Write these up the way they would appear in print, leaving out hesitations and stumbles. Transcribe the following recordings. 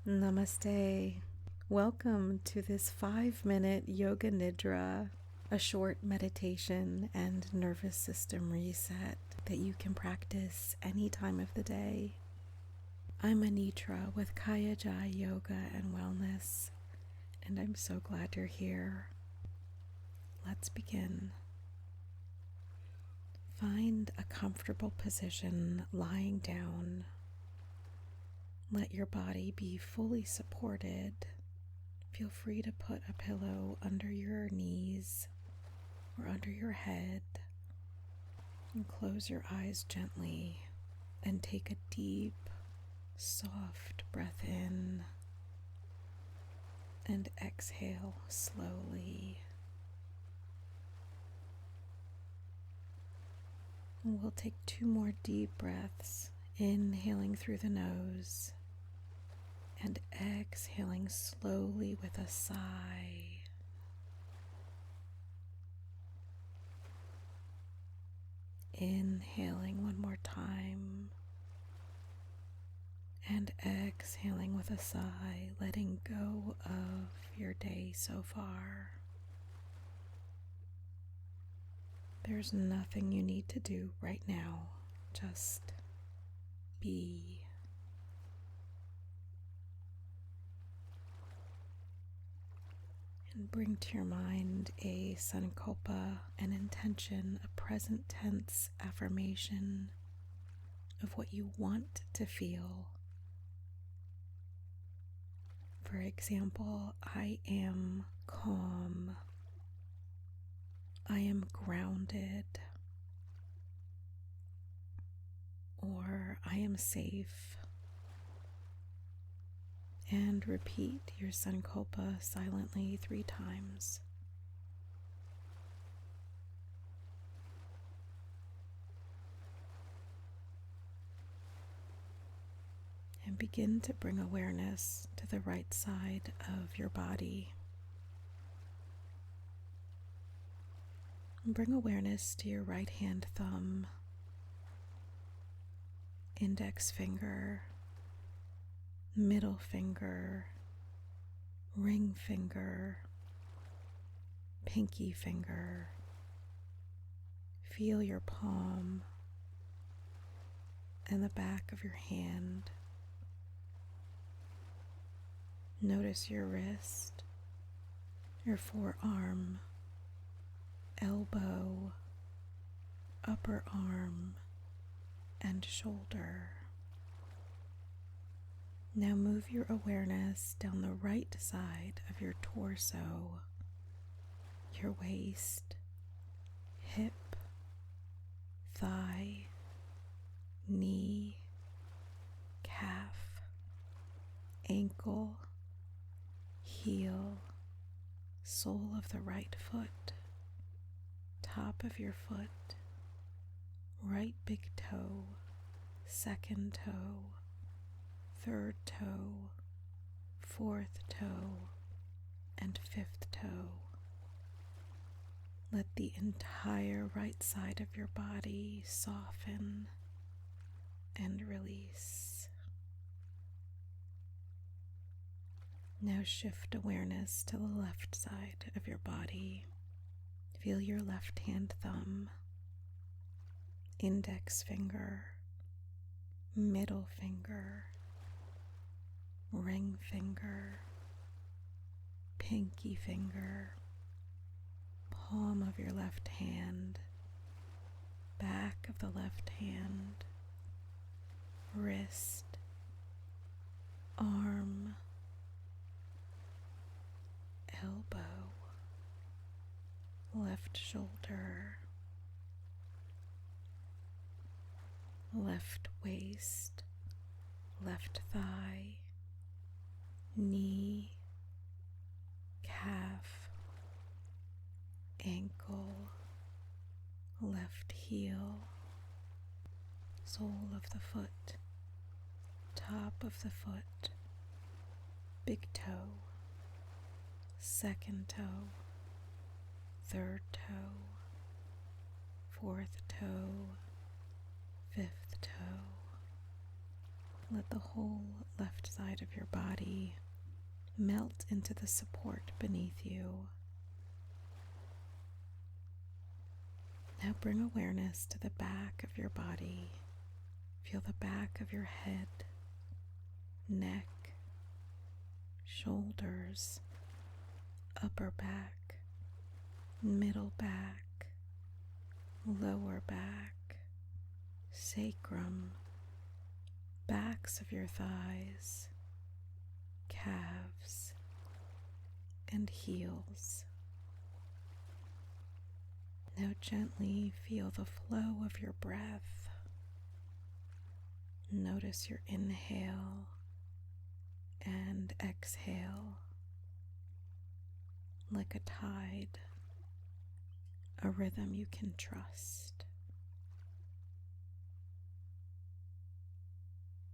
Namaste. Welcome to this 5-minute Yoga Nidra, a short meditation and nervous system reset that you can practice any time of the day. I'm Anitra with Kaya Yoga and Wellness, and I'm so glad you're here. Let's begin. Find a comfortable position lying down. Let your body be fully supported. Feel free to put a pillow under your knees or under your head, and close your eyes gently and take a deep, soft breath in and exhale slowly. And we'll take 2 more deep breaths, inhaling through the nose and exhaling slowly with a sigh. Inhaling one more time and exhaling with a sigh, letting go of your day so far. There's nothing you need to do right now, just be. And bring to your mind a sankalpa, an intention, a present tense affirmation of what you want to feel. For example, I am calm. I am grounded. Or I am safe. And repeat your sankalpa silently 3 times. And begin to bring awareness to the right side of your body. And bring awareness to your right hand thumb, index finger, middle finger, ring finger, pinky finger. Feel your palm and the back of your hand. Notice your wrist, your forearm, elbow, upper arm, and shoulder. Now move your awareness down the right side of your torso, your waist, hip, thigh, knee, calf, ankle, heel, sole of the right foot, top of your foot, right big toe, second toe, third toe, fourth toe, and fifth toe. Let the entire right side of your body soften and release. Now shift awareness to the left side of your body. Feel your left hand thumb, index finger, middle finger, ring finger, pinky finger, palm of your left hand, back of the left hand, wrist, arm, elbow, left shoulder, left waist, left thigh, knee, calf, ankle, left heel, sole of the foot, top of the foot, big toe, second toe, third toe, fourth toe, fifth toe, Let the whole left side of your body melt into the support beneath you. Now bring awareness to the back of your body. Feel the back of your head, neck, shoulders, upper back, middle back, lower back, sacrum, backs of your thighs, calves, and heels. Now gently feel the flow of your breath. Notice your inhale and exhale like a tide, a rhythm you can trust.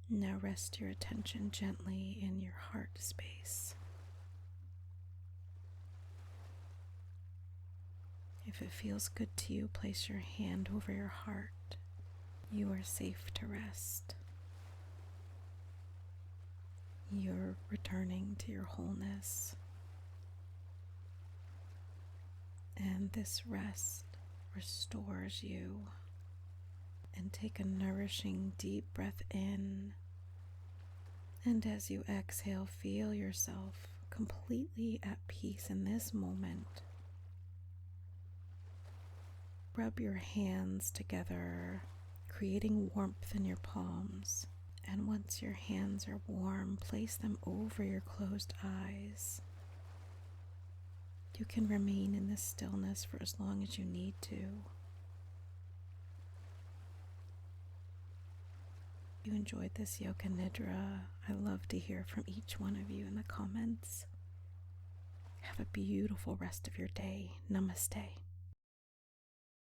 Now rest your attention gently in your heart space. If it feels good to you, place your hand over your heart. You are safe to rest. You're returning to your wholeness. And this rest restores you. And take a nourishing deep breath in. And as you exhale, feel yourself completely at peace in this moment. Rub your hands together, creating warmth in your palms. And once your hands are warm, place them over your closed eyes. You can remain in this stillness for as long as you need to. If you enjoyed this Yoga Nidra, I love to hear from each one of you in the comments. Have a beautiful rest of your day. Namaste.